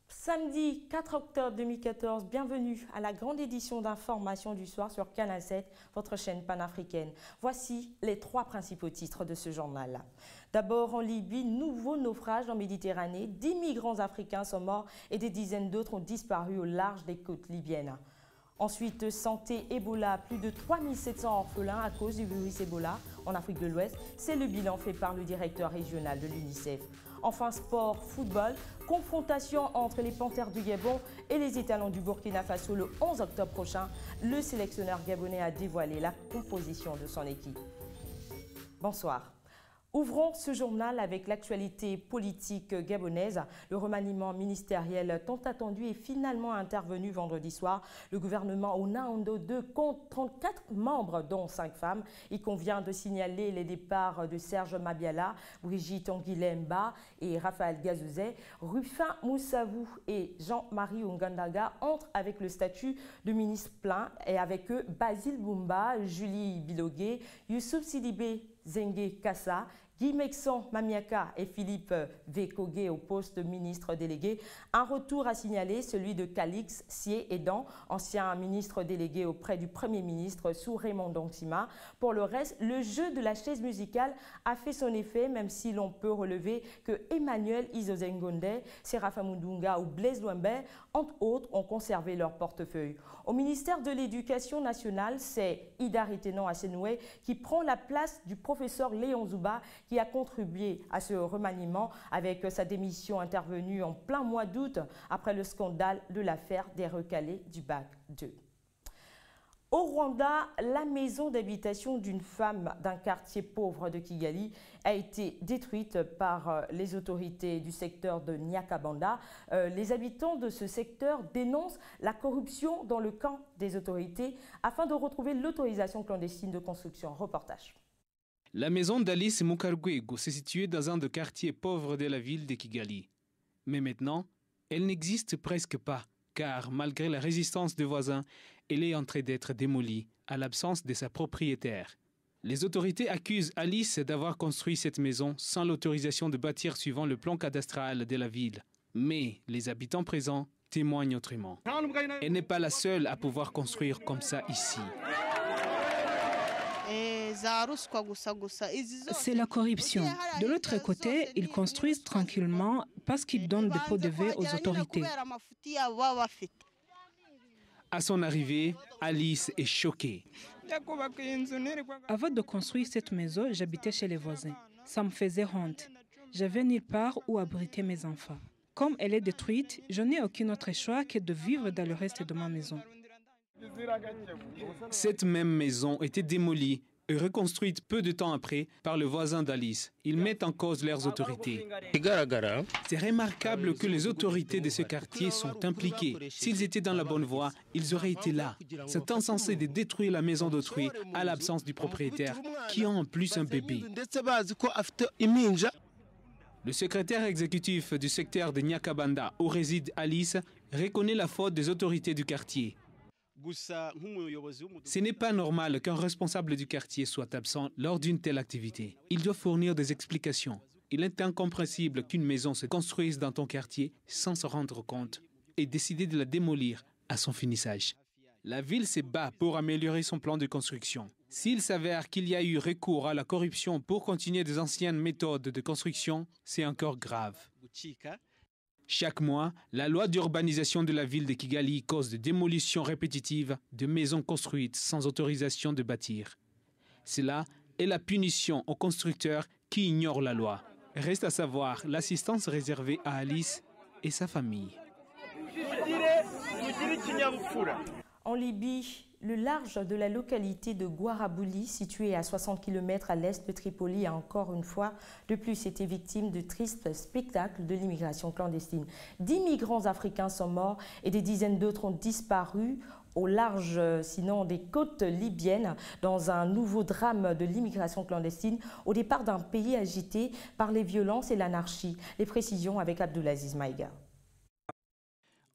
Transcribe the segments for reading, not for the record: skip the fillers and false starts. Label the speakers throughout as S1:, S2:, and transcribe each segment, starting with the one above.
S1: Samedi 4 octobre 2014, bienvenue à la grande édition d'information du soir sur Canal 7, votre chaîne panafricaine. Voici les trois principaux titres de ce journal. D'abord, en Libye, nouveau naufrage en Méditerranée. 10 migrants africains sont morts et des dizaines d'autres ont disparu au large des côtes libyennes. Ensuite, santé Ebola, plus de 3700 orphelins à cause du virus Ebola en Afrique de l'Ouest. C'est le bilan fait par le directeur régional de l'UNICEF. Enfin, sport, football, confrontation entre les Panthères du Gabon et les Étalons du Burkina Faso le 11 octobre prochain. Le sélectionneur gabonais a dévoilé la composition de son équipe. Bonsoir. Ouvrons ce journal avec l'actualité politique gabonaise. Le remaniement ministériel tant attendu est finalement intervenu vendredi soir. Le gouvernement Onaondo 2 compte 34 membres, dont 5 femmes. Il convient de signaler les départs de Serge Mabiala, Brigitte Anguilemba et Raphaël Gazuzet. Rufin Moussavou et Jean-Marie Ongandaga entrent avec le statut de ministre plein et avec eux Basile Boumba, Julie Bilogué, Youssouf Sidibé, Zengue Kassa, Guy Mexon Mamiaka et Philippe Vécogué au poste de ministre délégué. Un retour à signaler, celui de Calix Sié-Edan, ancien ministre délégué auprès du Premier ministre sous Raymond Dongsima. Pour le reste, le jeu de la chaise musicale a fait son effet, même si l'on peut relever que Emmanuel Izozengonde, Serafa Mundunga ou Blaise Louembe, entre autres, ont conservé leur portefeuille. Au ministère de l'Éducation nationale, c'est Ida Ritenon Asenoué qui prend la place du professeur Léon Zouba, qui a contribué à ce remaniement avec sa démission intervenue en plein mois d'août après le scandale de l'affaire des recalés du bac 2. Au Rwanda, la maison d'habitation d'une femme d'un quartier pauvre de Kigali a été détruite par les autorités du secteur de Nyakabanda. Les habitants de ce secteur dénoncent la corruption dans le camp des autorités afin de retrouver l'autorisation clandestine de construction. Reportage.
S2: La maison d'Alice Mukarwego se situait dans un des quartiers pauvres de la ville de Kigali. Mais maintenant, elle n'existe presque pas, car malgré la résistance des voisins, elle est en train d'être démolie à l'absence de sa propriétaire. Les autorités accusent Alice d'avoir construit cette maison sans l'autorisation de bâtir suivant le plan cadastral de la ville. Mais les habitants présents témoignent autrement. Elle n'est pas la seule à pouvoir construire comme ça ici.
S3: C'est la corruption. De l'autre côté, ils construisent tranquillement parce qu'ils donnent des pots de vin aux autorités.
S2: À son arrivée, Alice est choquée.
S3: Avant de construire cette maison, j'habitais chez les voisins. Ça me faisait honte. J'avais nulle part où abriter mes enfants. Comme elle est détruite, je n'ai aucun autre choix que de vivre dans le reste de ma maison.
S2: Cette même maison était démolie et reconstruite peu de temps après par le voisin d'Alice. Ils mettent en cause leurs autorités. C'est remarquable que les autorités de ce quartier sont impliquées. S'ils étaient dans la bonne voie, ils auraient été là. C'est insensé de détruire la maison d'autrui à l'absence du propriétaire, qui a en plus un bébé. Le secrétaire exécutif du secteur de Nyakabanda, où réside Alice, reconnaît la faute des autorités du quartier. Ce n'est pas normal qu'un responsable du quartier soit absent lors d'une telle activité. Il doit fournir des explications. Il est incompréhensible qu'une maison se construise dans ton quartier sans se rendre compte et décider de la démolir à son finissage. La ville se bat pour améliorer son plan de construction. S'il s'avère qu'il y a eu recours à la corruption pour continuer des anciennes méthodes de construction, c'est encore grave. Chaque mois, la loi d'urbanisation de la ville de Kigali cause des démolitions répétitives de maisons construites sans autorisation de bâtir. Cela est la punition aux constructeurs qui ignorent la loi. Reste à savoir l'assistance réservée à Alice et sa famille.
S1: En Libye, le large de la localité de Guarabouli, située à 60 km à l'est de Tripoli, a encore une fois de plus été victime de tristes spectacles de l'immigration clandestine. 10 migrants africains sont morts et des dizaines d'autres ont disparu au large, sinon des côtes libyennes, dans un nouveau drame de l'immigration clandestine au départ d'un pays agité par les violences et l'anarchie. Les précisions avec Abdulaziz Maïga.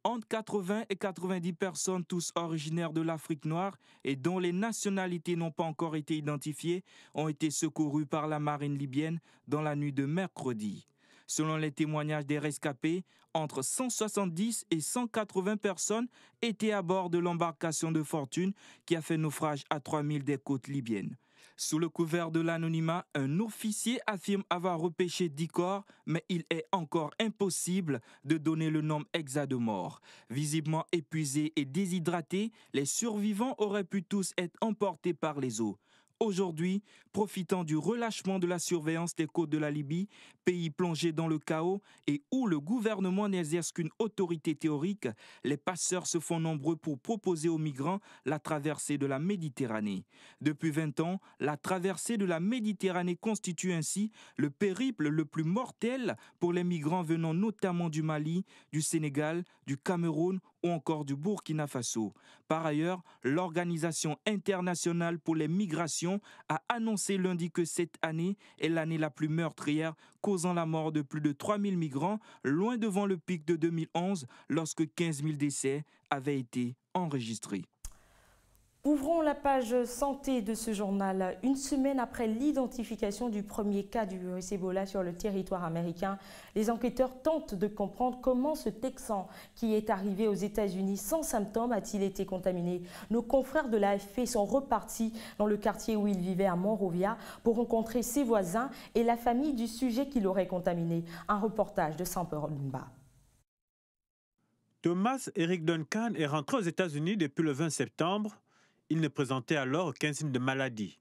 S4: Entre 80 et 90 personnes, tous originaires de l'Afrique noire et dont les nationalités n'ont pas encore été identifiées, ont été secourues par la marine libyenne dans la nuit de mercredi. Selon les témoignages des rescapés, entre 170 et 180 personnes étaient à bord de l'embarcation de fortune qui a fait naufrage à 3000 des côtes libyennes. Sous le couvert de l'anonymat, un officier affirme avoir repêché 10 corps, mais il est encore impossible de donner le nombre exact de morts. Visiblement épuisés et déshydratés, les survivants auraient pu tous être emportés par les eaux. Aujourd'hui, profitant du relâchement de la surveillance des côtes de la Libye, pays plongé dans le chaos et où le gouvernement n'exerce qu'une autorité théorique, les passeurs se font nombreux pour proposer aux migrants la traversée de la Méditerranée. Depuis 20 ans, la traversée de la Méditerranée constitue ainsi le périple le plus mortel pour les migrants venant notamment du Mali, du Sénégal, du Cameroun ou encore du Burkina Faso. Par ailleurs, l'Organisation internationale pour les migrations a annoncé lundi que cette année est l'année la plus meurtrière, causant la mort de plus de 3000 migrants, loin devant le pic de 2011, lorsque 15 000 décès avaient été enregistrés.
S1: Ouvrons la page santé de ce journal. Une semaine après l'identification du premier cas du virus Ebola sur le territoire américain, les enquêteurs tentent de comprendre comment ce Texan qui est arrivé aux États-Unis sans symptômes a-t-il été contaminé. Nos confrères de l'AFP sont repartis dans le quartier où il vivait à Monrovia pour rencontrer ses voisins et la famille du sujet qui l'aurait contaminé. Un reportage de Samper Lumba.
S5: Thomas Eric Duncan est rentré aux États-Unis depuis le 20 septembre. Il ne présentait alors aucun signe de maladie.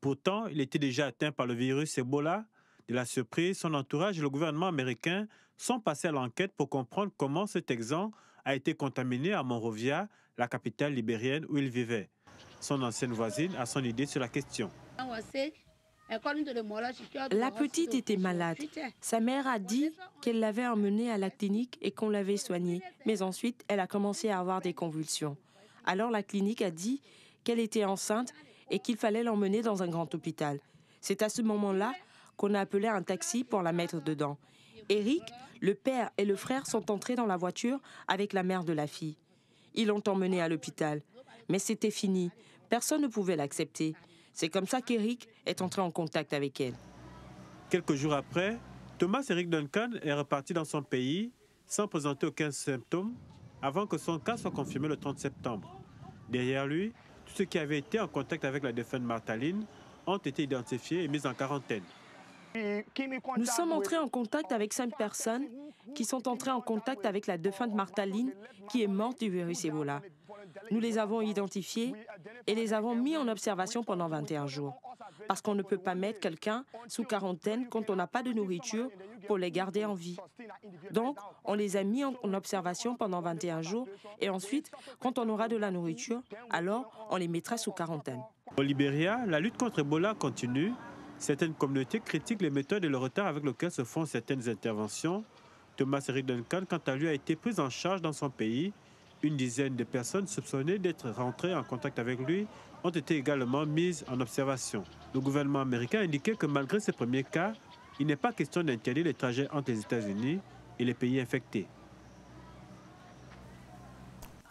S5: Pourtant, il était déjà atteint par le virus Ebola. De la surprise, son entourage et le gouvernement américain sont passés à l'enquête pour comprendre comment cet Texan a été contaminé à Monrovia, la capitale libérienne où il vivait. Son ancienne voisine a son idée sur la question.
S6: La petite était malade. Sa mère a dit qu'elle l'avait emmenée à la clinique et qu'on l'avait soignée. Mais ensuite, elle a commencé à avoir des convulsions. Alors la clinique a dit qu'elle était enceinte et qu'il fallait l'emmener dans un grand hôpital. C'est à ce moment-là qu'on a appelé un taxi pour la mettre dedans. Eric, le père et le frère sont entrés dans la voiture avec la mère de la fille. Ils l'ont emmenée à l'hôpital. Mais c'était fini. Personne ne pouvait l'accepter. C'est comme ça qu'Eric est entré en contact avec elle.
S5: Quelques jours après, Thomas Eric Duncan est reparti dans son pays sans présenter aucun symptôme avant que son cas soit confirmé le 30 septembre. Derrière lui, tous ceux qui avaient été en contact avec la défunte Martaline ont été identifiés et mis en quarantaine.
S6: Nous sommes entrés en contact avec 5 personnes qui sont entrées en contact avec la défunte Martaline qui est morte du virus Ebola. Nous les avons identifiés et les avons mis en observation pendant 21 jours. Parce qu'on ne peut pas mettre quelqu'un sous quarantaine quand on n'a pas de nourriture pour les garder en vie. Donc, on les a mis en observation pendant 21 jours et ensuite, quand on aura de la nourriture, alors on les mettra sous quarantaine.
S5: Au Libéria, la lutte contre Ebola continue. Certaines communautés critiquent les méthodes et le retard avec lequel se font certaines interventions. Thomas Eric Duncan, quant à lui, a été pris en charge dans son pays. Une dizaine de personnes soupçonnées d'être rentrées en contact avec lui ont été également mises en observation. Le gouvernement américain a indiqué que malgré ces premiers cas, il n'est pas question d'interdire les trajets entre les États-Unis et les pays infectés.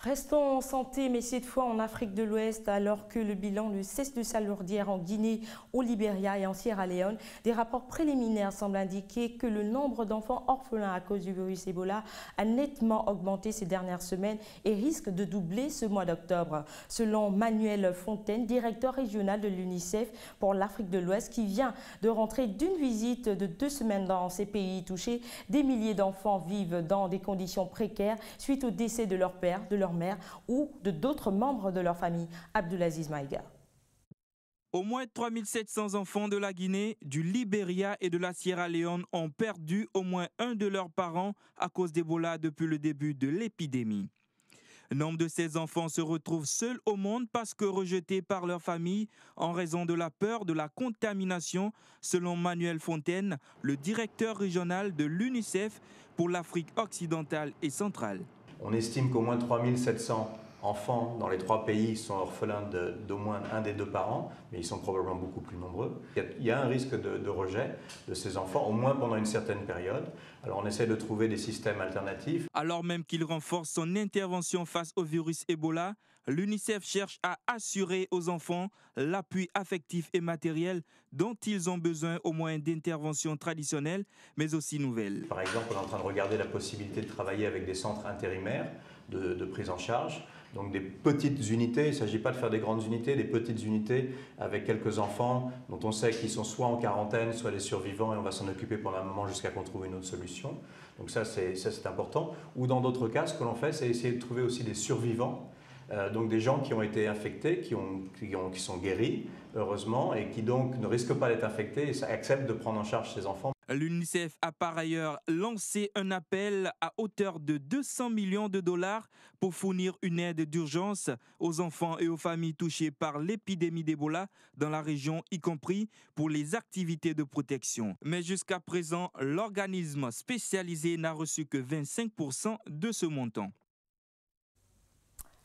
S1: Restons en santé, mais cette fois en Afrique de l'Ouest, alors que le bilan ne cesse de s'alourdir en Guinée, au Libéria et en Sierra Leone. Des rapports préliminaires semblent indiquer que le nombre d'enfants orphelins à cause du virus Ebola a nettement augmenté ces dernières semaines et risque de doubler ce mois d'octobre. Selon Manuel Fontaine, directeur régional de l'UNICEF pour l'Afrique de l'Ouest, qui vient de rentrer d'une visite de 2 semaines dans ces pays touchés, des milliers d'enfants vivent dans des conditions précaires suite au décès de leur père, de leur mère ou de d'autres membres de leur famille. Abdulaziz Maïga.
S4: Au moins 3700 enfants de la Guinée, du Libéria et de la Sierra Leone ont perdu au moins un de leurs parents à cause d'Ebola depuis le début de l'épidémie. Nombre de ces enfants se retrouvent seuls au monde parce que rejetés par leur famille en raison de la peur de la contamination, selon Manuel Fontaine, le directeur régional de l'UNICEF pour l'Afrique occidentale et centrale.
S7: On estime qu'au moins 3700 enfants dans les 3 pays sont orphelins d'au moins un des 2 parents, mais ils sont probablement beaucoup plus nombreux. Il y a un risque de rejet de ces enfants, au moins pendant une certaine période. Alors on essaie de trouver des systèmes alternatifs.
S4: Alors même qu'il renforce son intervention face au virus Ebola, l'UNICEF cherche à assurer aux enfants l'appui affectif et matériel dont ils ont besoin au moyen d'interventions traditionnelles, mais aussi nouvelles.
S7: Par exemple, on est en train de regarder la possibilité de travailler avec des centres intérimaires de prise en charge. Donc des petites unités, il ne s'agit pas de faire des grandes unités, des petites unités avec quelques enfants dont on sait qu'ils sont soit en quarantaine, soit des survivants et on va s'en occuper pendant un moment jusqu'à qu'on trouve une autre solution. Donc ça c'est important. Ou dans d'autres cas, ce que l'on fait, c'est essayer de trouver aussi des survivants. Donc des gens qui ont été infectés, qui sont guéris, heureusement, et qui donc ne risquent pas d'être infectés et acceptent de prendre en charge ces enfants.
S4: L'UNICEF a par ailleurs lancé un appel à hauteur de 200 millions de dollars pour fournir une aide d'urgence aux enfants et aux familles touchées par l'épidémie d'Ebola dans la région, y compris pour les activités de protection. Mais jusqu'à présent, l'organisme spécialisé n'a reçu que 25% de ce montant.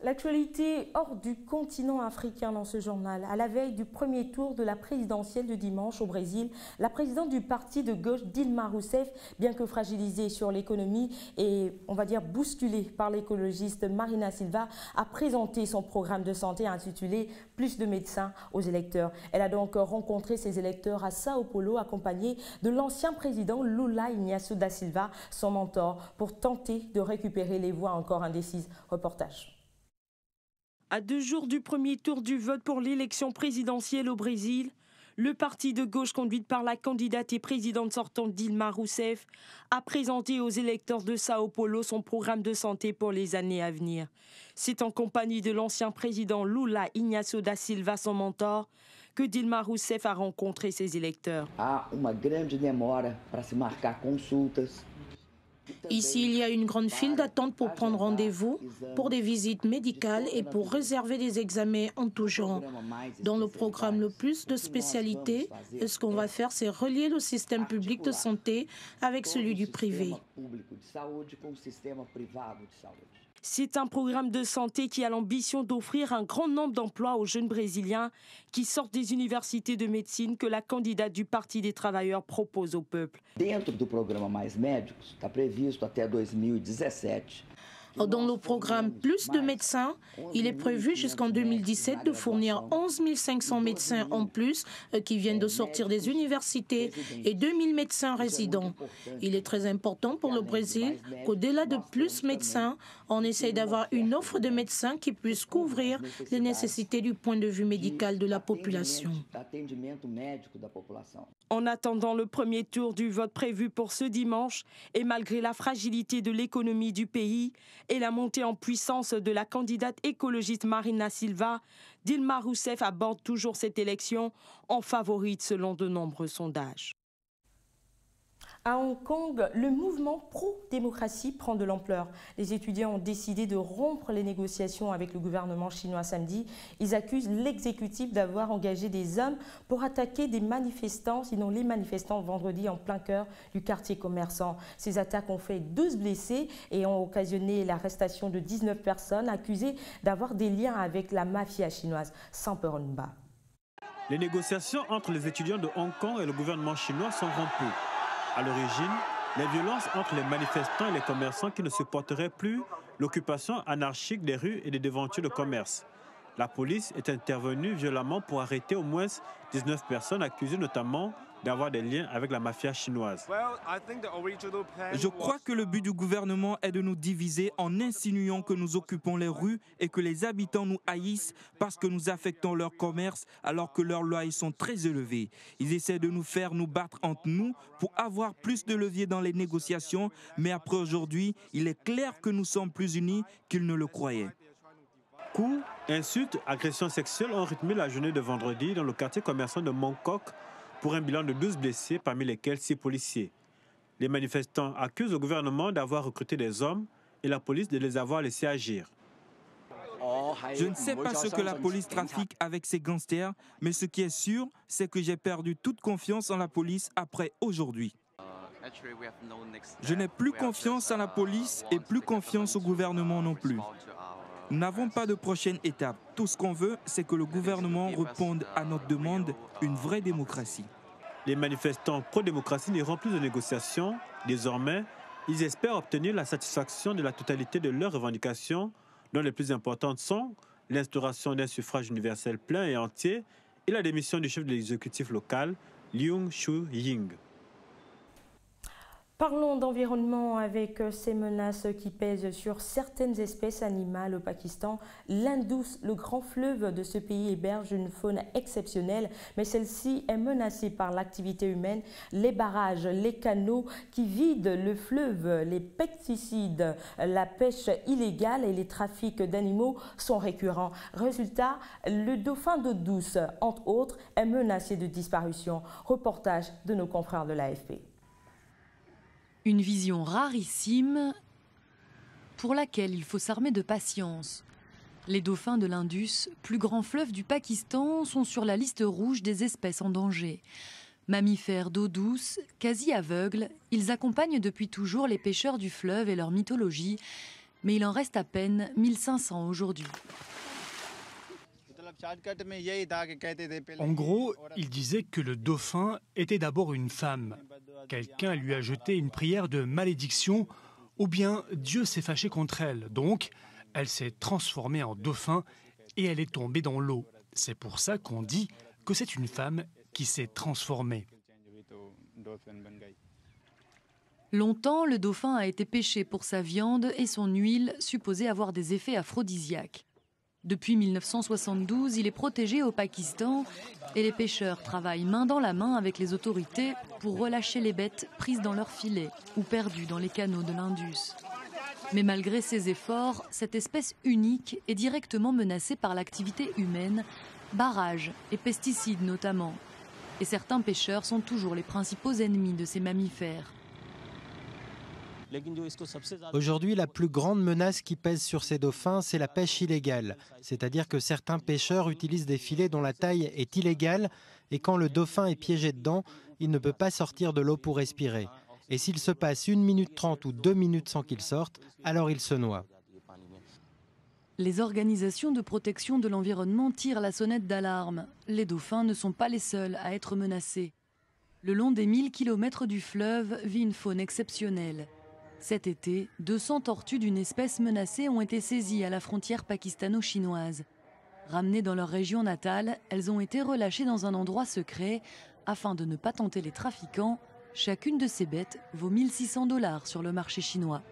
S1: L'actualité hors du continent africain dans ce journal. À la veille du premier tour de la présidentielle de dimanche au Brésil, la présidente du parti de gauche Dilma Rousseff, bien que fragilisée sur l'économie et on va dire bousculée par l'écologiste Marina Silva, a présenté son programme de santé intitulé « Plus de médecins aux électeurs ». Elle a donc rencontré ses électeurs à Sao Paulo, accompagnée de l'ancien président Lula Inácio da Silva, son mentor, pour tenter de récupérer les voix encore indécises. Reportage. À 2 jours du premier tour du vote pour l'élection présidentielle au Brésil, le parti de gauche conduite par la candidate et présidente sortante Dilma Rousseff a présenté aux électeurs de Sao Paulo son programme de santé pour les années à venir. C'est en compagnie de l'ancien président Lula Inácio da Silva, son mentor, que Dilma Rousseff a rencontré ses électeurs.
S8: Há uma grande demora para se marcar consultas.
S9: Ici, il y a une grande file d'attente pour prendre rendez-vous, pour des visites médicales et pour réserver des examens en tout genre. Dans le programme le plus de spécialités, ce qu'on va faire, c'est relier le système public de santé avec celui du privé.
S1: C'est un programme de santé qui a l'ambition d'offrir un grand nombre d'emplois aux jeunes Brésiliens qui sortent des universités de médecine que la candidate du Parti des travailleurs propose au peuple.
S8: Dentro do programa Mais Médicos, está previsto até 2017.
S9: Dans le programme Plus de médecins, il est prévu jusqu'en 2017 de fournir 11 500 médecins en plus qui viennent de sortir des universités et 2000 médecins résidents. Il est très important pour le Brésil qu'au-delà de plus médecins, on essaye d'avoir une offre de médecins qui puisse couvrir les nécessités du point de vue médical de la population.
S1: En attendant le premier tour du vote prévu pour ce dimanche, et malgré la fragilité de l'économie du pays et la montée en puissance de la candidate écologiste Marina Silva, Dilma Rousseff aborde toujours cette élection en favorite selon de nombreux sondages. À Hong Kong, le mouvement pro-démocratie prend de l'ampleur. Les étudiants ont décidé de rompre les négociations avec le gouvernement chinois samedi. Ils accusent l'exécutif d'avoir engagé des hommes pour attaquer des manifestants, sinon les manifestants vendredi en plein cœur du quartier commerçant. Ces attaques ont fait 12 blessés et ont occasionné l'arrestation de 19 personnes accusées d'avoir des liens avec la mafia chinoise. Samperonba.
S5: Les négociations entre les étudiants de Hong Kong et le gouvernement chinois sont rompues. À l'origine, les violences entre les manifestants et les commerçants qui ne supporteraient plus l'occupation anarchique des rues et des devantures de commerce. La police est intervenue violemment pour arrêter au moins 19 personnes accusées notamment d'avoir des liens avec la mafia chinoise.
S4: Je crois que le but du gouvernement est de nous diviser en insinuant que nous occupons les rues et que les habitants nous haïssent parce que nous affectons leur commerce alors que leurs loyers sont très élevés. Ils essaient de nous faire nous battre entre nous pour avoir plus de levier dans les négociations, mais après aujourd'hui, il est clair que nous sommes plus unis qu'ils ne le croyaient.
S5: Coups, insultes, agressions sexuelles ont rythmé la journée de vendredi dans le quartier commerçant de Mong Kok pour un bilan de 12 blessés, parmi lesquels 6 policiers. Les manifestants accusent le gouvernement d'avoir recruté des hommes et la police de les avoir laissés agir.
S4: Je ne sais pas ce que la police trafique avec ces gangsters, mais ce qui est sûr, c'est que j'ai perdu toute confiance en la police après aujourd'hui. Je n'ai plus confiance en la police et plus confiance au gouvernement non plus. Nous n'avons pas de prochaine étape. Tout ce qu'on veut, c'est que le gouvernement réponde à notre demande, une vraie démocratie.
S5: Les manifestants pro-démocratie n'iront plus aux négociations. Désormais, ils espèrent obtenir la satisfaction de la totalité de leurs revendications, dont les plus importantes sont l'instauration d'un suffrage universel plein et entier et la démission du chef de l'exécutif local, Liu Shu-ying.
S1: Parlons d'environnement avec ces menaces qui pèsent sur certaines espèces animales au Pakistan. L'Indus, le grand fleuve de ce pays, héberge une faune exceptionnelle, mais celle-ci est menacée par l'activité humaine. Les barrages, les canaux qui vident le fleuve, les pesticides, la pêche illégale et les trafics d'animaux sont récurrents. Résultat, le dauphin d'eau douce, entre autres, est menacé de disparition. Reportage de nos confrères de l'AFP.
S10: Une vision rarissime pour laquelle il faut s'armer de patience. Les dauphins de l'Indus, plus grand fleuve du Pakistan, sont sur la liste rouge des espèces en danger. Mammifères d'eau douce, quasi aveugles, ils accompagnent depuis toujours les pêcheurs du fleuve et leur mythologie, mais il en reste à peine 1500 aujourd'hui.
S11: En gros, il disait que le dauphin était d'abord une femme. Quelqu'un lui a jeté une prière de malédiction, ou bien Dieu s'est fâché contre elle. Donc, elle s'est transformée en dauphin et elle est tombée dans l'eau. C'est pour ça qu'on dit que c'est une femme qui s'est transformée.
S10: Longtemps, le dauphin a été pêché pour sa viande et son huile, supposée avoir des effets aphrodisiaques. Depuis 1972, il est protégé au Pakistan et les pêcheurs travaillent main dans la main avec les autorités pour relâcher les bêtes prises dans leurs filets ou perdues dans les canaux de l'Indus. Mais malgré ces efforts, cette espèce unique est directement menacée par l'activité humaine, barrages et pesticides notamment. Et certains pêcheurs sont toujours les principaux ennemis de ces mammifères.
S12: Aujourd'hui, la plus grande menace qui pèse sur ces dauphins, c'est la pêche illégale. C'est-à-dire que certains pêcheurs utilisent des filets dont la taille est illégale et quand le dauphin est piégé dedans, il ne peut pas sortir de l'eau pour respirer. Et s'il se passe 1 minute 30 ou 2 minutes sans qu'il sorte, alors il se noie.
S10: Les organisations de protection de l'environnement tirent la sonnette d'alarme. Les dauphins ne sont pas les seuls à être menacés. Le long des 1000 km du fleuve vit une faune exceptionnelle. Cet été, 200 tortues d'une espèce menacée ont été saisies à la frontière pakistano-chinoise. Ramenées dans leur région natale, elles ont été relâchées dans un endroit secret afin de ne pas tenter les trafiquants. Chacune de ces bêtes vaut 1 600 $ sur le marché chinois.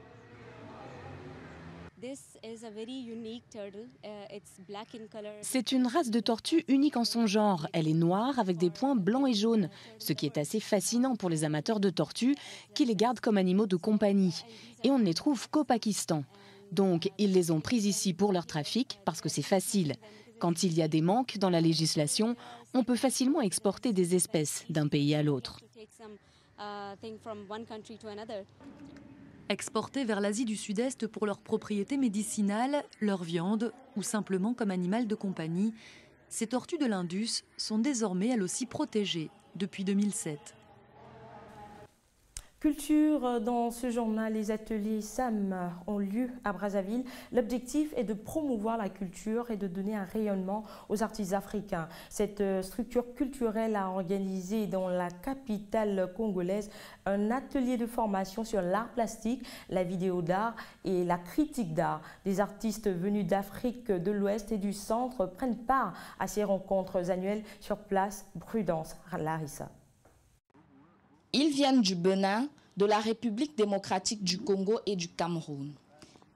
S13: C'est une race de tortue unique en son genre. Elle est noire avec des points blancs et jaunes, ce qui est assez fascinant pour les amateurs de tortues qui les gardent comme animaux de compagnie. Et on ne les trouve qu'au Pakistan. Donc ils les ont prises ici pour leur trafic parce que c'est facile. Quand il y a des manques dans la législation, on peut facilement exporter des espèces d'un pays à l'autre.
S10: Exportées vers l'Asie du Sud-Est pour leurs propriétés médicinales, leur viande ou simplement comme animal de compagnie, ces tortues de l'Indus sont désormais elles aussi protégées depuis 2007.
S1: Culture, dans ce journal, les ateliers SAM ont lieu à Brazzaville. L'objectif est de promouvoir la culture et de donner un rayonnement aux artistes africains. Cette structure culturelle a organisé dans la capitale congolaise un atelier de formation sur l'art plastique, la vidéo d'art et la critique d'art. Des artistes venus d'Afrique de l'Ouest et du Centre prennent part à ces rencontres annuelles sur place. Prudence, Larissa.
S14: Ils viennent du Bénin, de la République démocratique du Congo et du Cameroun.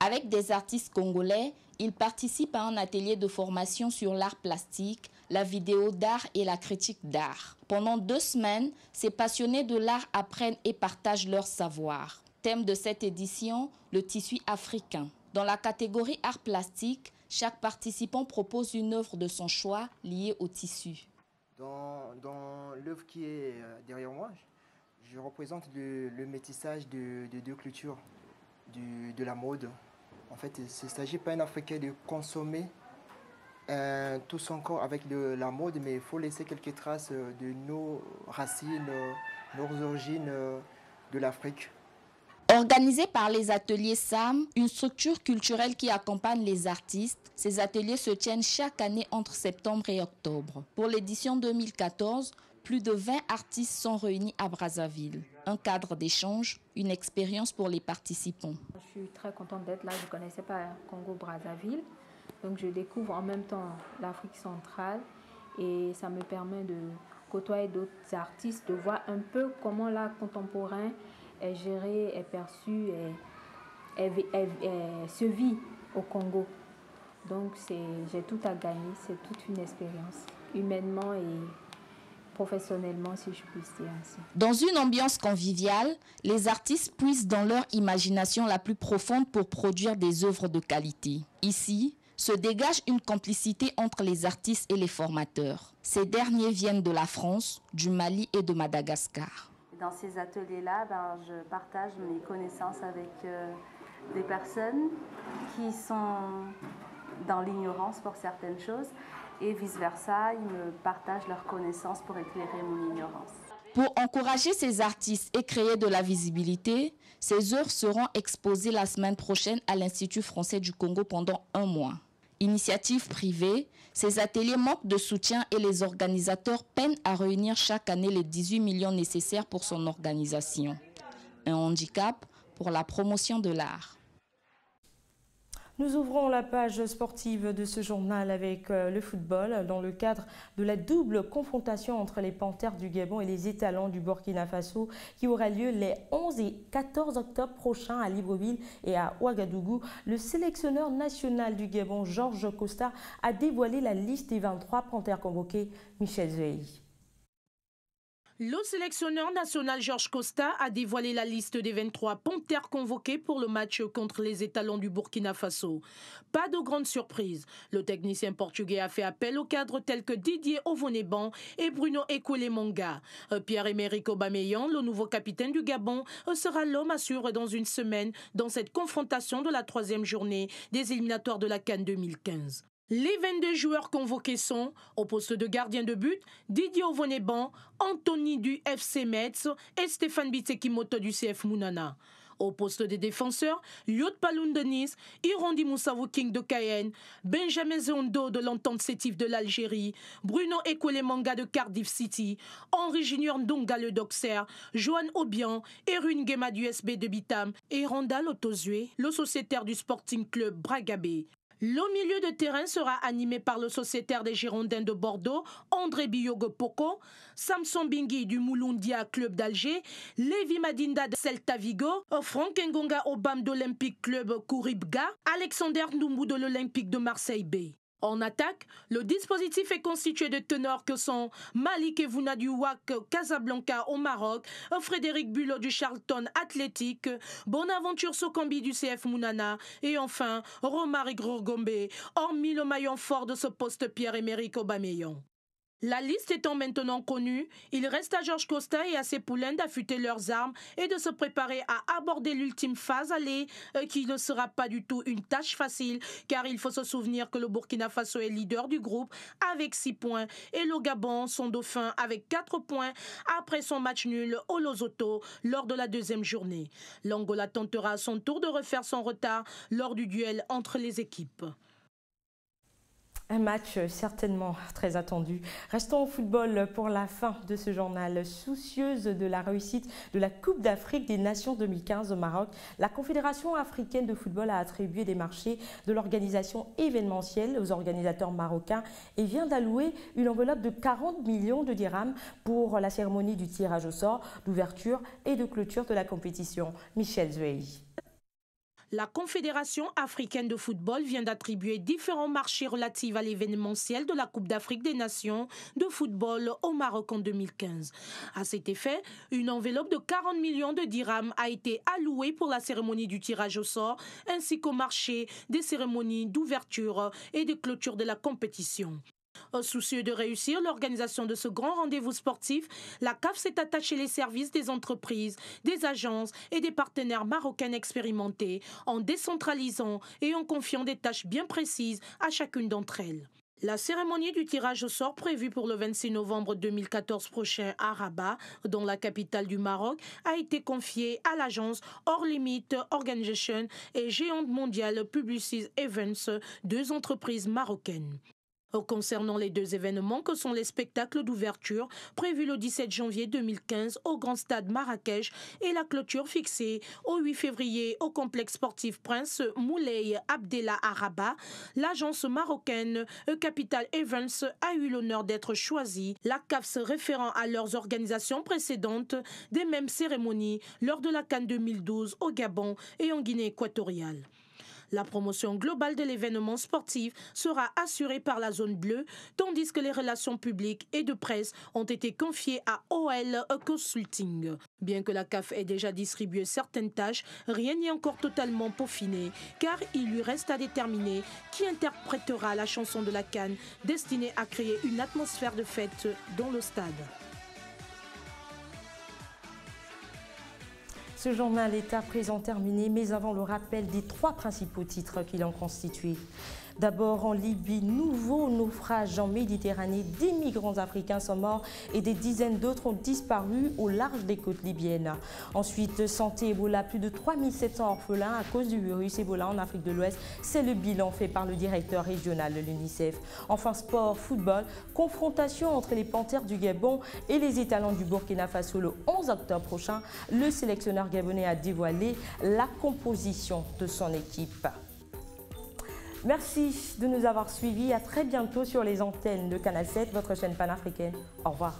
S14: Avec des artistes congolais, ils participent à un atelier de formation sur l'art plastique, la vidéo d'art et la critique d'art. Pendant 2 semaines, ces passionnés de l'art apprennent et partagent leur savoir. Thème de cette édition, le tissu africain. Dans la catégorie art plastique, chaque participant propose une œuvre de son choix liée au tissu.
S15: Dans l'œuvre qui est derrière moi, je représente le métissage de 2 cultures, de la mode. En fait, il ne s'agit pas un Africain de consommer tout son corps avec la mode, mais il faut laisser quelques traces de nos racines, nos origines de l'Afrique.
S14: Organisés par les ateliers SAM, une structure culturelle qui accompagne les artistes, ces ateliers se tiennent chaque année entre septembre et octobre. Pour l'édition 2014, plus de 20 artistes sont réunis à Brazzaville. Un cadre d'échange, une expérience pour les participants.
S16: Je suis très contente d'être là. Je ne connaissais pas Congo-Brazzaville. Donc je découvre en même temps l'Afrique centrale et ça me permet de côtoyer d'autres artistes, de voir un peu comment l'art contemporain est géré, est perçu, se vit au Congo. Donc j'ai tout à gagner, c'est toute une expérience, humainement et professionnellement, si je puis dire ainsi.
S14: Dans une ambiance conviviale, les artistes puisent dans leur imagination la plus profonde pour produire des œuvres de qualité. Ici, se dégage une complicité entre les artistes et les formateurs. Ces derniers viennent de la France, du Mali et de Madagascar.
S17: Dans ces ateliers-là, je partage mes connaissances avec des personnes qui sont dans l'ignorance pour certaines choses et vice-versa, ils me partagent leurs connaissances pour éclairer mon ignorance.
S14: Pour encourager ces artistes et créer de la visibilité, ces œuvres seront exposées la semaine prochaine à l'Institut français du Congo pendant 1 mois. Initiative privée, ces ateliers manquent de soutien et les organisateurs peinent à réunir chaque année les 18 millions nécessaires pour son organisation. Un handicap pour la promotion de l'art.
S1: Nous ouvrons la page sportive de ce journal avec le football dans le cadre de la double confrontation entre les Panthères du Gabon et les Étalons du Burkina Faso qui aura lieu les 11 et 14 octobre prochains à Libreville et à Ouagadougou. Le sélectionneur national du Gabon, Georges Costa, a dévoilé la liste des 23 Panthères convoqués. Michel Zuehi.
S9: Le sélectionneur national Georges Costa a dévoilé la liste des 23 Panthères convoqués pour le match contre les Étalons du Burkina Faso. Pas de grande surprise. Le technicien portugais a fait appel aux cadres tels que Didier Ovoneban et Bruno Ekwelemanga. Pierre-Emerick Aubameyang, le nouveau capitaine du Gabon, sera l'homme à suivre dans une semaine dans cette confrontation de la 3e journée des éliminatoires de la CAN 2015. Les 22 joueurs convoqués sont, au poste de gardien de but, Didier Ovoneban, Anthony du FC Metz et Stéphane Bitsekimoto du CF Mounana. Au poste des défenseurs, Lyot Paloun de Nice, Irondi Moussavou King de Cayenne, Benjamin Zondo de l'Entente Sétif de l'Algérie, Bruno Ekwelemanga de Cardiff City, Henri Junior Ndonga le Doxer, Johan Obian, Erwin Gema du SB de Bitam et Randall Otozue, le sociétaire du Sporting Club Bragabé. Le milieu de terrain sera animé par le sociétaire des Girondins de Bordeaux, André Biyogo Poko, Samson Bingui du Mouloundia Club d'Alger, Lévi Madinda de Celta Vigo, Franck Ngonga Obam de l'Olympique Club Kouribga, Alexander Ndoumou de l'Olympique de Marseille B. En attaque, le dispositif est constitué de ténors que sont Malik Evouna du WAC Casablanca au Maroc, Frédéric Bulot du Charlton Athletic, Bonaventure Sokambi du CF Mounana et enfin Romaric Rogombe, hormis le maillon fort de ce poste Pierre-Emerick Aubameyang. La liste étant maintenant connue, il reste à Georges Costa et à ses poulains d'affûter leurs armes et de se préparer à aborder l'ultime phase aller qui ne sera pas du tout une tâche facile car il faut se souvenir que le Burkina Faso est leader du groupe avec 6 points et le Gabon, son dauphin, avec 4 points après son match nul au Lesotho lors de la 2e journée. L'Angola tentera à son tour de refaire son retard lors du duel entre les équipes.
S1: Un match certainement très attendu. Restons au football pour la fin de ce journal. Soucieuse de la réussite de la Coupe d'Afrique des Nations 2015 au Maroc, la Confédération africaine de football a attribué des marchés de l'organisation événementielle aux organisateurs marocains et vient d'allouer une enveloppe de 40 millions de dirhams pour la cérémonie du tirage au sort, d'ouverture et de clôture de la compétition. Michel Zuehi.
S9: La Confédération africaine de football vient d'attribuer différents marchés relatifs à l'événementiel de la Coupe d'Afrique des Nations de football au Maroc en 2015. À cet effet, une enveloppe de 40 millions de dirhams a été allouée pour la cérémonie du tirage au sort ainsi qu'au marché des cérémonies d'ouverture et de clôture de la compétition. Soucieux de réussir l'organisation de ce grand rendez-vous sportif, la CAF s'est attachée les services des entreprises, des agences et des partenaires marocains expérimentés en décentralisant et en confiant des tâches bien précises à chacune d'entre elles. La cérémonie du tirage au sort prévue pour le 26 novembre 2014 prochain à Rabat, dans la capitale du Maroc, a été confiée à l'agence Hors Limit Organization et Géante Mondiale Publicis Events, 2 entreprises marocaines. Concernant les 2 événements que sont les spectacles d'ouverture prévus le 17 janvier 2015 au Grand Stade Marrakech et la clôture fixée au 8 février au complexe sportif Prince Moulay Abdellah à Rabat, l'agence marocaine Capital Events a eu l'honneur d'être choisie, la CAF se référant à leurs organisations précédentes des mêmes cérémonies lors de la CAN 2012 au Gabon et en Guinée équatoriale. La promotion globale de l'événement sportif sera assurée par la zone bleue, tandis que les relations publiques et de presse ont été confiées à OL Consulting. Bien que la CAF ait déjà distribué certaines tâches, rien n'est encore totalement peaufiné, car il lui reste à déterminer qui interprétera la chanson de la CAN destinée à créer une atmosphère de fête dans le stade.
S1: Ce journal est à présent terminé, mais avant le rappel des 3 principaux titres qui l'ont constitué. D'abord, en Libye, nouveau naufrage en Méditerranée. 10 migrants africains sont morts et des dizaines d'autres ont disparu au large des côtes libyennes. Ensuite, santé Ebola, plus de 3700 orphelins à cause du virus Ebola en Afrique de l'Ouest. C'est le bilan fait par le directeur régional de l'UNICEF. Enfin, sport, football, confrontation entre les Panthères du Gabon et les Étalons du Burkina Faso le 11 octobre prochain. Le sélectionneur gabonais a dévoilé la composition de son équipe. Merci de nous avoir suivis. À très bientôt sur les antennes de Canal 7, votre chaîne panafricaine. Au revoir.